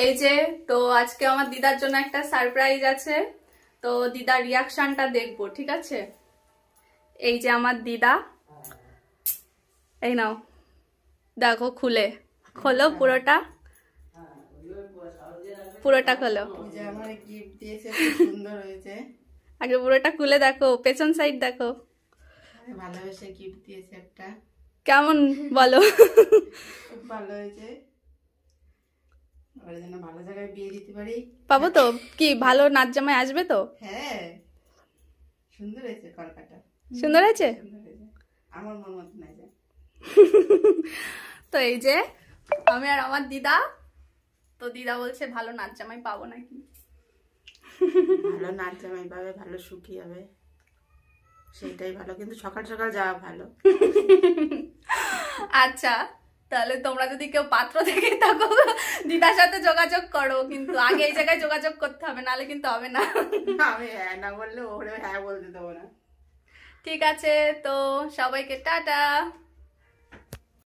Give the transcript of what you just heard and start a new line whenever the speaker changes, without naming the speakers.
এই যে তো আজকে আমার দিদার জন্য একটা সারপ্রাইজ আছে, তো দিদার রিয়াকশনটা দেখবো, ঠিক আছে? এই যে আমার দিদা, এই নাও দেখো, খুলে খোলো পুরোটা, পুরোটা খোলো।
আমার গিফট দিয়েছে, খুব সুন্দর হয়েছে।
আগে পুরোটা খুলে দেখো, পেছন সাইড দেখো।
ভালোবেসে গিফট দিয়েছে একটা।
কেমন বলো?
খুব ভালো হয়েছে। ওর জন্য ভালো জায়গায় বিয়ে দিতে পারি।
পাবো তো? কি ভালো নাচ জামাই আসবে তো?
হ্যাঁ, সুন্দর হয়েছে কলকাতা।
সুন্দর হয়েছে?
আমার মন মতো নাই যায়।
তো এই যে আমি আর আমার দিদা, তো দিদা বলছে ভালো নাচ জামাই পাবো নাকি।
ভালো নাচ জামাই পাবে, ভালো সুখী হবে, সেটাই ভালো। কিন্তু সকাল সকাল যাওয়া ভালো।
আচ্ছা, তাহলে তোমরা যদি কেউ পাত্র থেকে থাকো দিদার সাথে যোগাযোগ করো, কিন্তু আগে এই জায়গায় যোগাযোগ করতে হবে, নাহলে কিন্তু হবে না।
আমি হ্যাঁ না বললে ওরে হ্যাঁ বলতে দেবো না।
ঠিক আছে, তো সবাইকে টাটা।